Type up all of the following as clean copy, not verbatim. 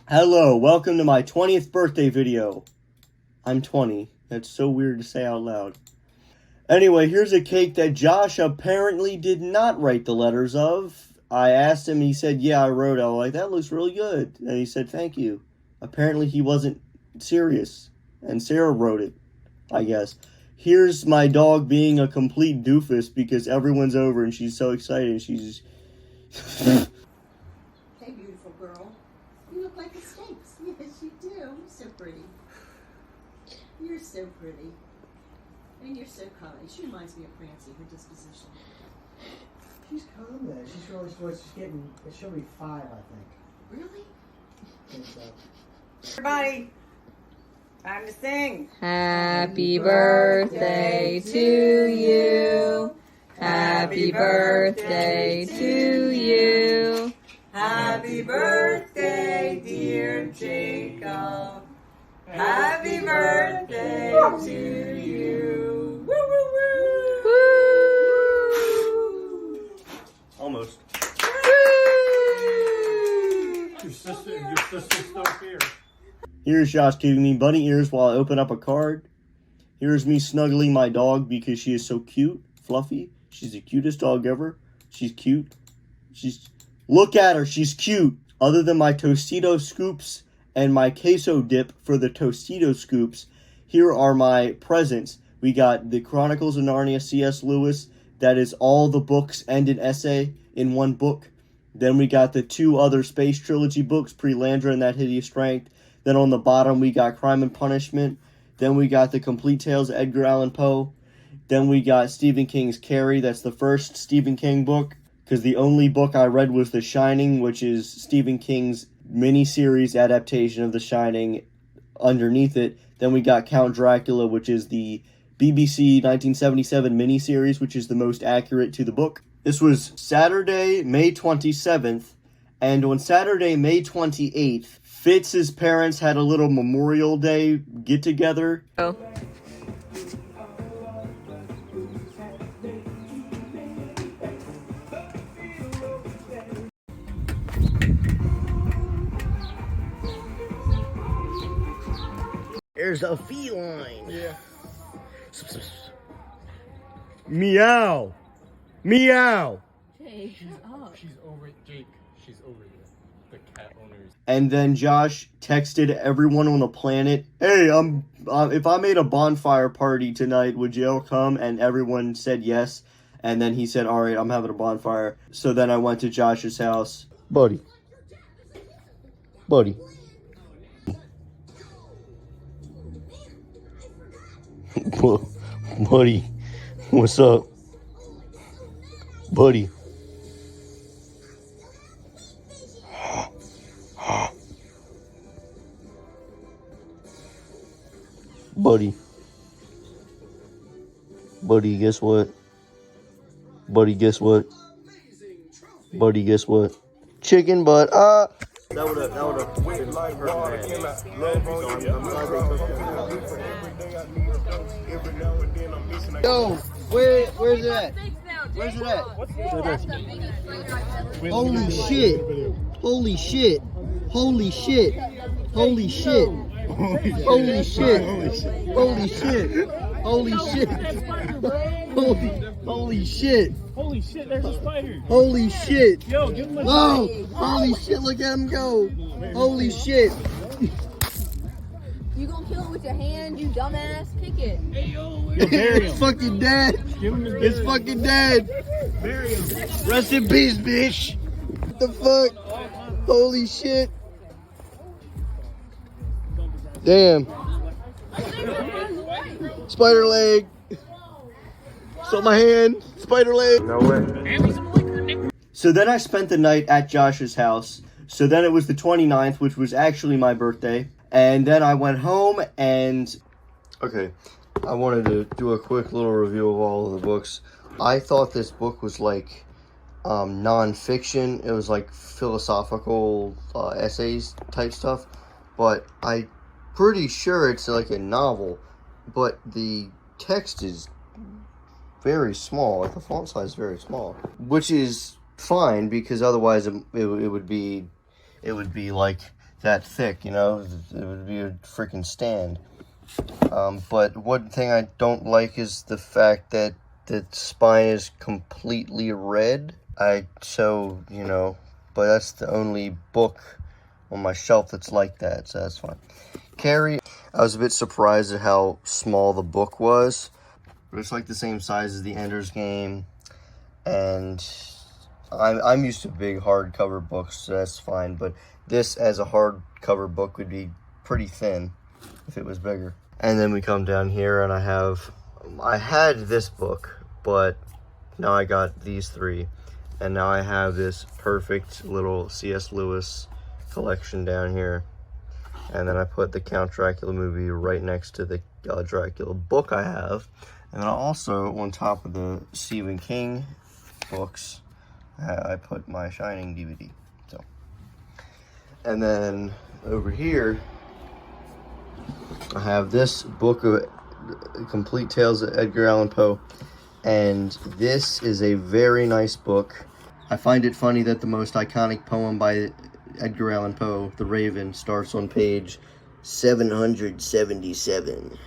Hello, welcome to my 20th birthday video. I'm 20. That's so weird to say out loud. Anyway, here's a cake that Josh apparently did not write the letters of. I asked him, he said, yeah, I wrote it. I was like, that looks really good. And he said, thank you. Apparently he wasn't serious. And Sarah wrote it, I guess. Here's my dog being a complete doofus because everyone's over and she's so excited. She's... Hey, beautiful girl. You look like a Sphinx. Yes, you do. You're so pretty. You're so pretty. And you're so kind. She reminds me of Francie, her disposition. She's calm there. She's getting, she'll be 5, I think. Really? I think so. Everybody, time to sing. Happy birthday to you. Happy birthday to you. Happy birthday, dear Jacob. Happy birthday to you. Woo, woo, woo. Woo! Almost. Your sister's still here. Here's Josh giving me bunny ears while I open up a card. Here's me snuggling my dog because she is so cute, fluffy. She's the cutest dog ever. She's cute. Look at her, she's cute. Other than my Tostito scoops and my queso dip for the Tostito scoops, here are my presents. We got the Chronicles of Narnia, C.S. Lewis. That is all the books and an essay in one book. Then we got the 2 other Space Trilogy books, Pre-Landra and That Hideous Strength. Then on the bottom we got Crime and Punishment. Then we got the Complete Tales of Edgar Allan Poe. Then we got Stephen King's Carrie. That's the first Stephen King book, because the only book I read was The Shining, which is Stephen King's miniseries adaptation of The Shining underneath it. Then we got Count Dracula, which is the BBC 1977 miniseries, which is the most accurate to the book. This was Saturday, May 27th, and on Saturday, May 28th, Fitz's parents had a little Memorial Day get-together. Oh. There's a feline. Yeah. Meow. Meow. Jake, up. She's over it, Jake. She's over it. The cat owners. And then Josh texted everyone on the planet, hey, if I made a bonfire party tonight, would you all come? And everyone said yes. And then he said, all right, I'm having a bonfire. So then I went to Josh's house. Buddy. Buddy. Buddy. What's up? Buddy. Buddy. Buddy, guess what? Buddy, guess what? Buddy, guess what? Chicken butt. That would've been perfect. Yo, where's it at? Where's it at? Holy shit. Holy shit. Holy shit. Holy shit. Holy shit. Holy shit. Holy shit. Holy shit. Holy shit, there's a spider. Holy shit. Yo, give him a Whoa. Holy shit, look at him go. Holy shit. You gonna kill it with your hand, you dumbass? Kick it. Hey, yo, bury It's him. fucking dead. Give him his It's fucking dead. Bury him. Rest in peace, bitch. What the fuck? Holy shit. Damn. Spider leg. So my hand. Spider leg. No way. So then I spent the night at Josh's house. So then it was the 29th, which was actually my birthday. And then I went home and... Okay, I wanted to do a quick little review of all of the books. I thought this book was like non-fiction. It was like philosophical essays type stuff. But I'm pretty sure it's like a novel. But the text is very small. Like the font size is very small. Which is fine because otherwise it would be like that thick, you know? It would be a freaking stand. But one thing I don't like is the fact that the spine is completely red. So, you know, but that's the only book on my shelf that's like that, so that's fine. Carrie, I was a bit surprised at how small the book was, but it's like the same size as the Ender's Game, and I'm used to big hardcover books, so that's fine, but this as a hardcover book would be pretty thin if it was bigger. And then we come down here and I had this book, but now I got these three, and now I have this perfect little C.S. Lewis collection down here. And then I put the Count Dracula movie right next to the Dracula book I have. And then also on top of the Stephen King books, I put my Shining DVD. So, and then over here, I have this book of Complete Tales of Edgar Allan Poe, and this is a very nice book. I find it funny that the most iconic poem by Edgar Allan Poe, The Raven, starts on page 777.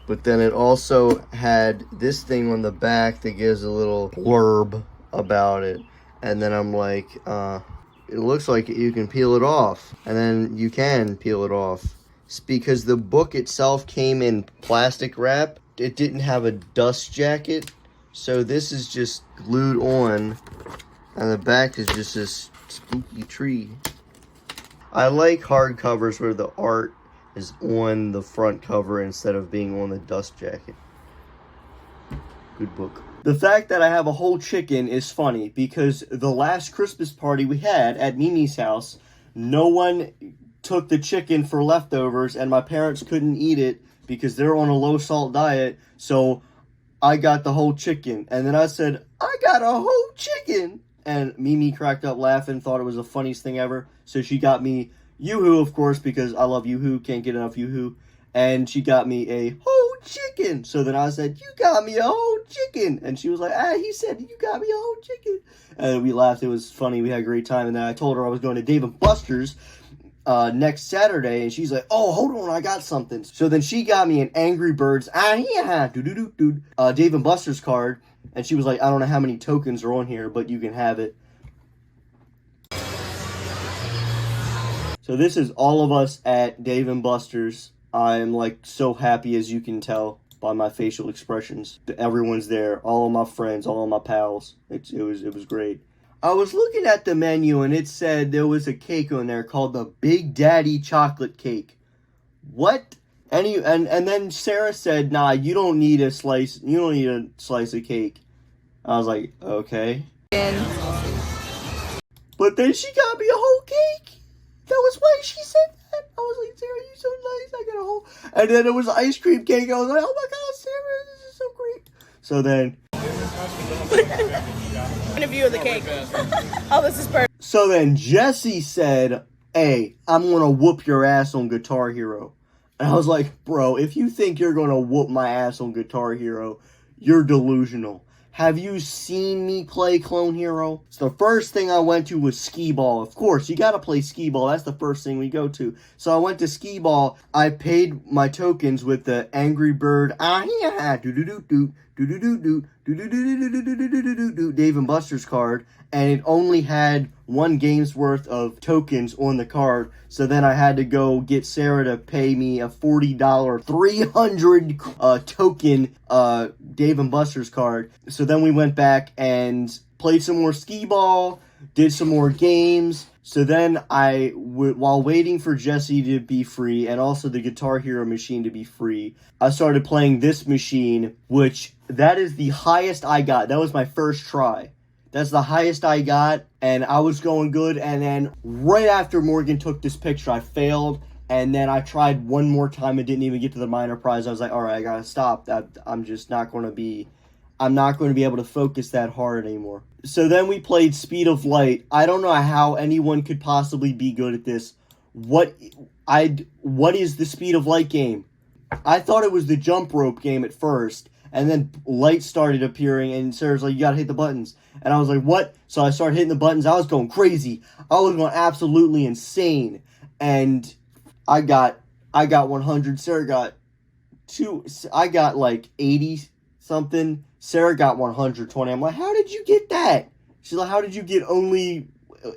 But then it also had this thing on the back that gives a little blurb about it. And then I'm like, it looks like you can peel it off. And then you can peel it off. It's because the book itself came in plastic wrap. It didn't have a dust jacket. So this is just glued on. And the back is just this spooky tree. I like hardcovers where the art is on the front cover instead of being on the dust jacket. Good book. The fact that I have a whole chicken is funny because the last Christmas party we had at Mimi's house, no one took the chicken for leftovers and my parents couldn't eat it because they're on a low salt diet. So I got the whole chicken. And then I said, I got a whole chicken. And Mimi cracked up laughing, thought it was the funniest thing ever. So she got me Yoo-hoo, of course, because I love Yoo-hoo, can't get enough Yoo-hoo. And she got me a whole chicken. So then I said, you got me a whole chicken. And she was like, he said, you got me a whole chicken. And we laughed. It was funny. We had a great time. And then I told her I was going to Dave & Buster's next Saturday. And she's like, oh, hold on, I got something. So then she got me an Angry Birds Dave & Buster's card. And she was like, I don't know how many tokens are on here, but you can have it. So this is all of us at Dave & Buster's. I'm like so happy, as you can tell by my facial expressions. Everyone's there, all of my friends, all of my pals. It was great. I was looking at the menu and it said there was a cake on there called the Big Daddy Chocolate Cake. What? And then Sarah said, nah, you don't need a slice of cake. I was like, okay. But then she got me a whole cake. That was why she said that. I was like, Sarah, you're so nice. I got a whole. And then it was ice cream cake. I was like, oh my God, Sarah, this is so great. So then. Point of view of the cake. Oh, this is perfect. So then Jesse said, hey, I'm going to whoop your ass on Guitar Hero. And I was like, bro, if you think you're going to whoop my ass on Guitar Hero, you're delusional. Have you seen me play Clone Hero? So the first thing I went to was Skee Ball. Of course, you got to play Skee Ball. That's the first thing we go to. So I went to Skee Ball. I paid my tokens with the Angry Bird Dave & Buster's card. And it only had one game's worth of tokens on the card. So then I had to go get Sarah to pay me a $40, 300 token Dave & Buster's card. So then we went back and played some more Skee Ball, did some more games. So then while waiting for Jesse to be free and also the Guitar Hero machine to be free, I started playing this machine, which that is the highest I got. That was my first try. That's the highest I got, and I was going good, and then right after Morgan took this picture, I failed, and then I tried one more time and didn't even get to the minor prize. I was like, all right, I gotta stop. I'm not going to be able to focus that hard anymore. So then we played Speed of Light. I don't know how anyone could possibly be good at this. What is the Speed of Light game? I thought it was the jump rope game at first, and then lights started appearing, and Sarah's like, you gotta hit the buttons. And I was like, what? So I started hitting the buttons. I was going crazy. I was going absolutely insane. and I got 100. Sarah got 2. I got like 80 something. Sarah got 120. I'm like, how did you get that? She's like, how did you get only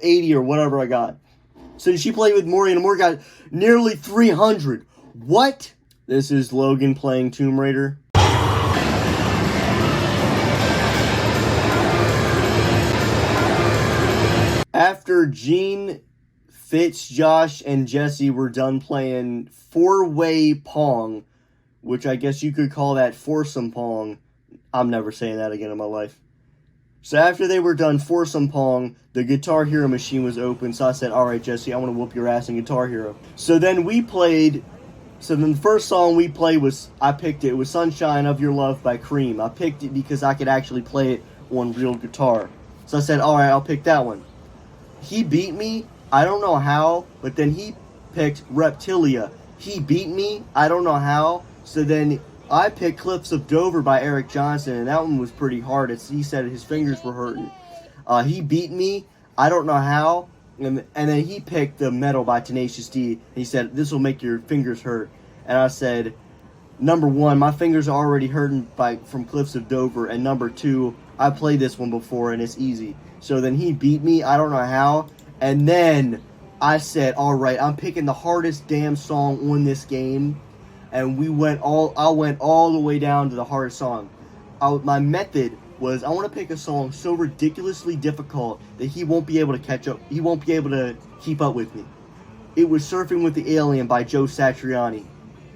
80 or whatever I got? So she played with Memoria, and Memoria got nearly 300. What? This is Logan playing Tomb Raider. After Gene, Fitz, Josh, and Jesse were done playing four-way Pong, which I guess you could call that foursome Pong. I'm never saying that again in my life. So after they were done foursome Pong, the Guitar Hero machine was open, so I said, alright Jesse, I want to whoop your ass in Guitar Hero. So then the first song we played I picked it was Sunshine of Your Love by Cream. I picked it because I could actually play it on real guitar. So I said, alright, I'll pick that one. He beat me, I don't know how, but then he picked Reptilia. He beat me, I don't know how, so then I picked Cliffs of Dover by Eric Johnson, and that one was pretty hard. He said his fingers were hurting. He beat me, I don't know how, and then he picked The Metal by Tenacious D. He said, this will make your fingers hurt. And I said, number one, my fingers are already hurting from Cliffs of Dover, and number two, I played this one before, and it's easy. So then he beat me, I don't know how, and then I said, alright, I'm picking the hardest damn song on this game, and I went all the way down to the hardest song. My method was, I want to pick a song so ridiculously difficult that he won't be able to catch up, he won't be able to keep up with me. It was Surfing with the Alien by Joe Satriani.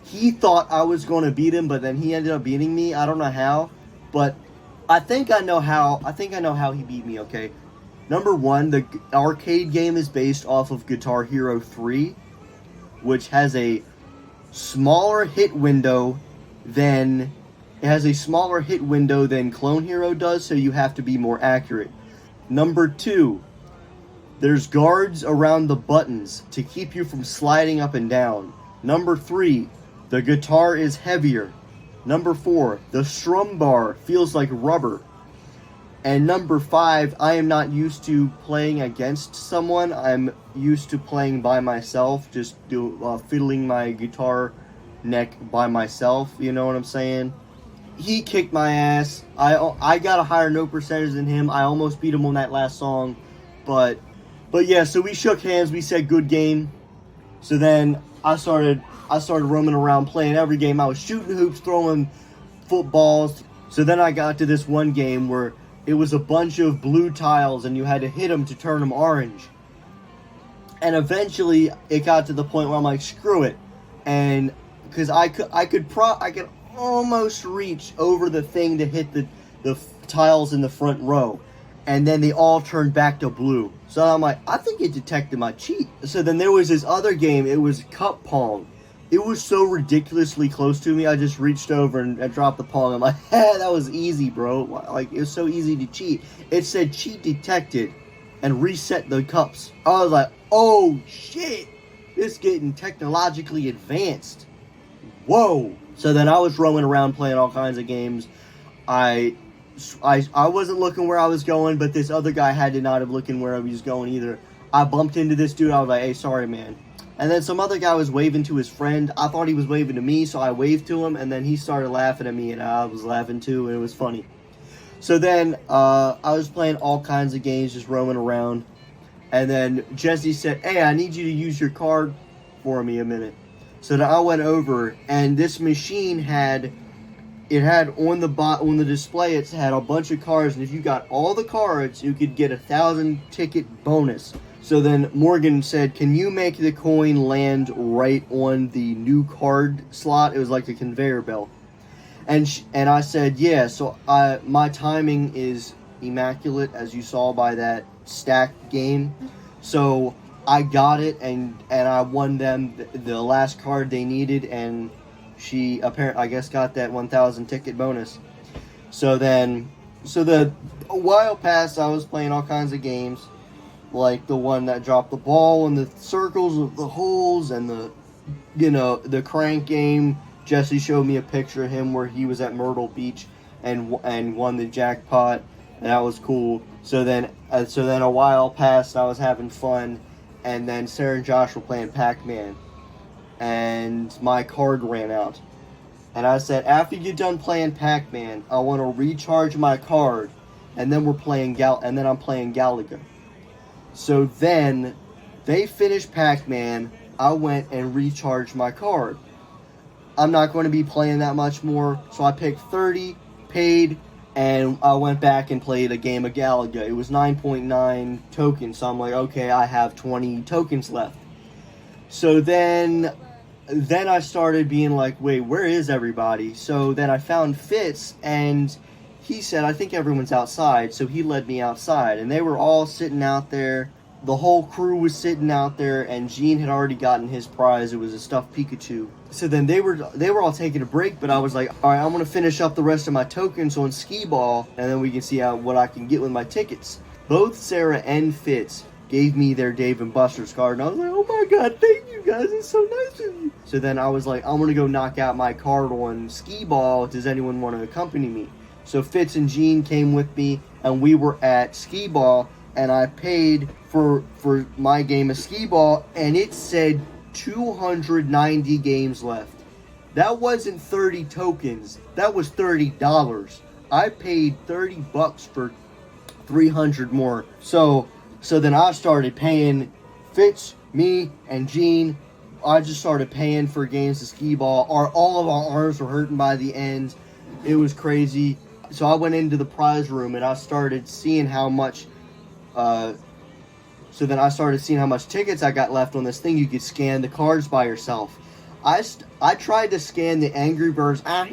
He thought I was going to beat him, but then he ended up beating me, I don't know how, but I think I know how he beat me, okay? Number one, the arcade game is based off of Guitar Hero 3, which has a smaller hit window than Clone Hero does, so you have to be more accurate. Number two, there's guards around the buttons to keep you from sliding up and down. Number three, the guitar is heavier. Number four, the strum bar feels like rubber. And number five, I am not used to playing against someone. I'm used to playing by myself, just fiddling my guitar neck by myself, you know what I'm saying? He kicked my ass. I got a higher note percentage than him. I almost beat him on that last song. But yeah, so we shook hands, we said good game. So then I started roaming around playing every game. I was shooting hoops, throwing footballs. So then I got to this one game where it was a bunch of blue tiles and you had to hit them to turn them orange. And eventually it got to the point where I'm like, screw it. And because I could almost reach over the thing to hit the tiles in the front row. And then they all turned back to blue. So I'm like, I think it detected my cheat. So then there was this other game, it was Cup Pong. It was so ridiculously close to me, I just reached over and dropped the Pong. I'm like, that was easy, bro. Like, it was so easy to cheat. It said cheat detected and reset the cups. I was like, oh shit, this getting technologically advanced. Whoa. So then I was roaming around playing all kinds of games. I wasn't looking where I was going, but this other guy had to not have looking where I was going either. I bumped into this dude, I was like, hey, sorry, man. And then some other guy was waving to his friend. I thought he was waving to me, so I waved to him, and then he started laughing at me, and I was laughing too, and it was funny. So then, I was playing all kinds of games, just roaming around. And then Jesse said, hey, I need you to use your card for me a minute. So then I went over, and this machine had on the display, it had a bunch of cards, and if you got all the cards, you could get 1,000 ticket bonus. So then Morgan said, can you make the coin land right on the new card slot? It was like a conveyor belt. And I said, yeah, so my timing is immaculate, as you saw by that stacked game. So I got it, and I won them the last card they needed, and she apparently, I guess, got that 1,000 ticket bonus. So a while passed, I was playing all kinds of games, like the one that dropped the ball and the circles of the holes and the crank game. Jesse showed me a picture of him where he was at Myrtle Beach and won the jackpot, and that was cool. So then a while passed, I was having fun, and then Sarah and Josh were playing Pac-Man, and my card ran out. And I said, after you're done playing Pac-Man, I want to recharge my card, and then I'm playing Galaga. So then, they finished Pac-Man, I went and recharged my card. I'm not going to be playing that much more, so I picked 30, paid, and I went back and played a game of Galaga. It was 9.9 tokens, so I'm like, okay, I have 20 tokens left. So then I started being like, wait, where is everybody? So then I found Fitz, and he said, I think everyone's outside, so he led me outside, and they were all sitting out there. The whole crew was sitting out there, and Gene had already gotten his prize. It was a stuffed Pikachu. So then they were all taking a break, but I was like, all right, I'm going to finish up the rest of my tokens on Skee Ball, and then we can see what I can get with my tickets. Both Sarah and Fitz gave me their Dave & Buster's card, and I was like, oh my god, thank you guys, it's so nice of you. So then I was like, I'm going to go knock out my card on Skee Ball. Does anyone want to accompany me? So Fitz and Gene came with me, and we were at Skee Ball, and I paid for my game of Skee Ball, and it said 290 games left. That wasn't 30 tokens. That was $30. I paid $30 for 300 more. So then I started paying Fitz, me, and Gene. I just started paying for games of Skee Ball. All of our arms were hurting by the end. It was crazy. So I went into the prize room and I started seeing how much tickets I got left on this thing. You could scan the cards by yourself. I tried to scan the Angry Birds card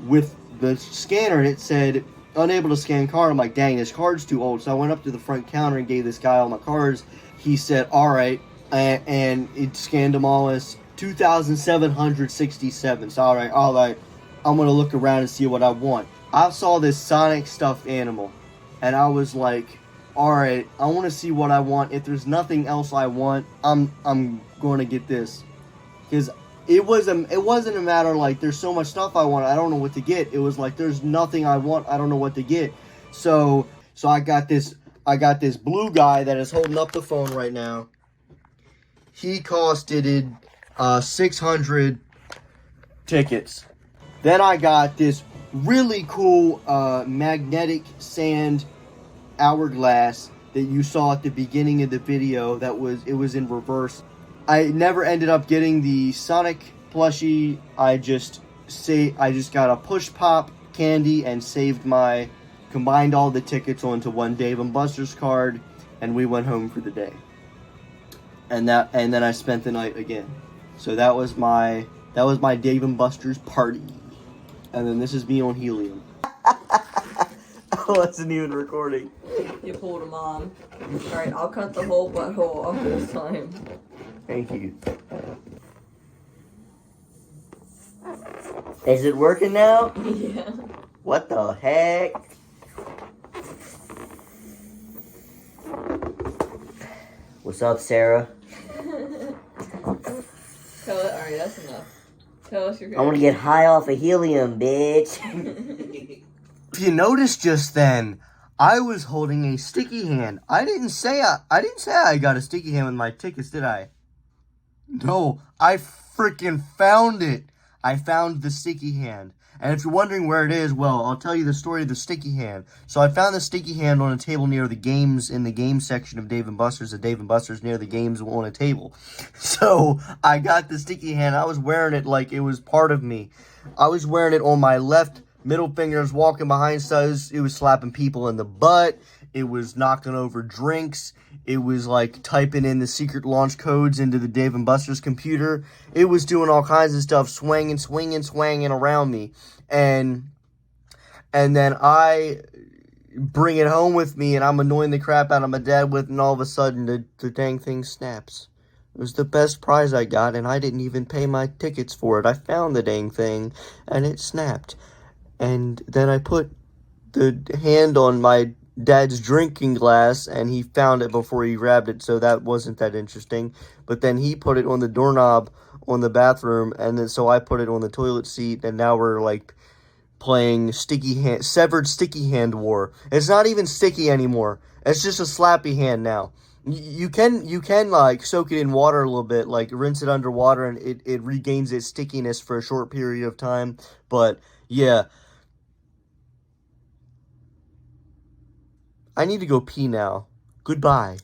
with the scanner, and it said unable to scan card. I'm like, dang, this card's too old. So I went up to the front counter and gave this guy all my cards. He said, all right, and it scanned them all as 2,767. So all right, I'm gonna look around and see what I want. I saw this Sonic stuffed animal, and I was like, alright, I want to see what I want. If there's nothing else I want, I'm going to get this. Because it wasn't a matter like, there's so much stuff I want, I don't know what to get. It was like, there's nothing I want, I don't know what to get. So I got this blue guy that is holding up the phone right now. He costed 600 tickets. Then I got this really cool magnetic sand hourglass that you saw at the beginning of the video. It was in reverse. I never ended up getting the Sonic plushie. I just got a push pop candy and combined all the tickets onto one Dave & Buster's card, and we went home for the day. And then I spent the night again. So that was my Dave & Buster's party. And then this is me on helium. I wasn't even recording. You pulled a mom. Alright, I'll cut the whole butthole off this time. Thank you. Is it working now? Yeah. What the heck? What's up, Sarah? Alright, that's enough. Tell us your I want to get high off of helium, bitch. If you noticed just then, I was holding a sticky hand. I didn't say I got a sticky hand with my tickets, did I? No, I freaking found it. I found the sticky hand. And if you're wondering where it is, well, I'll tell you the story of the sticky hand. So I found the sticky hand on a table near the games, in the game section of Dave & Buster's. At Dave & Buster's near the games on a table. So I got the sticky hand. I was wearing it like it was part of me. I was wearing it on my left middle fingers, walking behind studs. It was slapping people in the butt. It was knocking over drinks. It was like typing in the secret launch codes into the Dave & Buster's computer. It was doing all kinds of stuff, swinging around me. And then I bring it home with me, and I'm annoying the crap out of my dad with, and all of a sudden the dang thing snaps. It was the best prize I got, and I didn't even pay my tickets for it. I found the dang thing, and it snapped. And then I put the hand on my dad's drinking glass, and he found it before he grabbed it, so that wasn't that interesting. But then he put it on the doorknob on the bathroom, and then so I put it on the toilet seat, and now we're like playing severed sticky hand war. It's not even sticky anymore. It's just a slappy hand now. You can like soak it in water a little bit, like rinse it underwater, and it regains its stickiness for a short period of time. But yeah, I need to go pee now. Goodbye.